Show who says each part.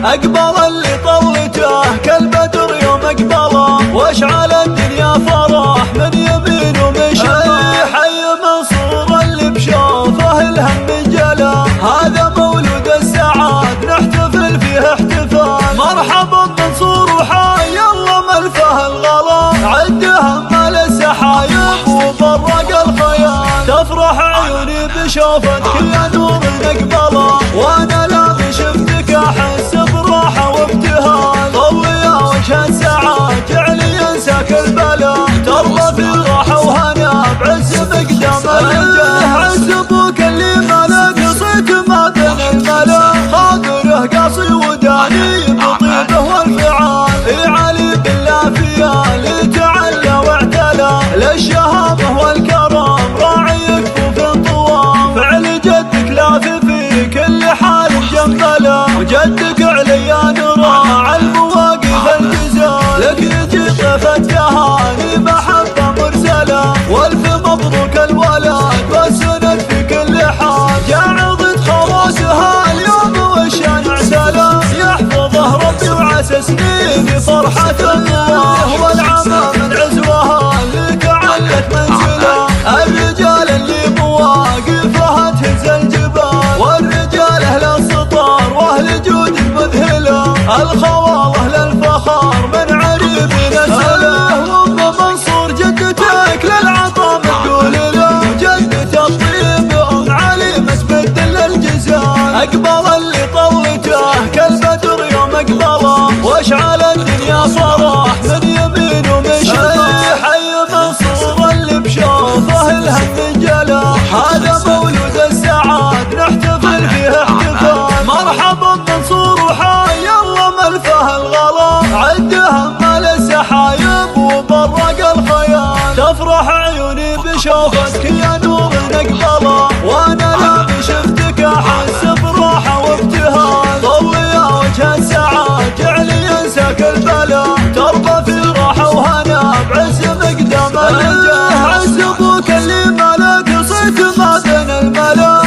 Speaker 1: أقبل اللي طلته كالبدر يوم أقبله، واشعل الدنيا فرح من يمين ومن شمال. حي منصور اللي بشوفه الهم جلا، هذا مولود السعاد نحتفل فيه احتفال. مرحبا منصور وحي الله ملفه الغلا، عد هم السحايب وبرق الخيال. تفرح عيوني بشوفتك يا نور نقبله، وانا لا شفتك احس براحه وابتهال. طلي يا وجه السعاد جعلي ينساك البلا، ترضى في راحه وهنا بعز مقدام الرجال. عز ابوك اللي ملك صيت ما بين الملا، خاطره قاصي وداني بطيبه والفعال. في علي بالعافيه اللي تعلى واعتلى، للشهامه والكرم راعي يكفو في طوال. فعل جدك لافي في كل حال جنبله، وجدك عليان راعى المواقف الجزال. لك يجي طيف التهاني محبه مرسله، والف مبروك الولد والسند في كل حال. جعضت خواصها اليوم والشان اعتلى، يحفظه ربي وعسى سنين فرحة الله. والعمى من عزوها اللي تعلت منزله، الرجال اللي مواقفها تهز الجبال. والرجال اهل السطار واهل جود مذهله، الخواله للفخار من عريبين السلام. وام منصور جدتك للعطا مقول له، جدة الطيب ام علي مسبد للجزال. اقبل اللي طلته كالبدر يوم اقبله، واشعل الدنيا فرح من يمين ومن شمال. حي منصور اللي بشوفه الهم جلا، هذا مولود السعاد نحتفل فيه احتفال. مرحبا منصور وحي الله ملفه الغلا، عد هم السحايب وبرق الخيال. تفرح عيوني بشوفتك يا نور نقبله، وانا لا شفتك احس براحه وابتهال. طلي يا وجه السعاد جعلي ينساك البلا، ترضى في راحه وهنا بعز مقدام الرجال. عز ابوك اللي ملك صيت ما بين الملا،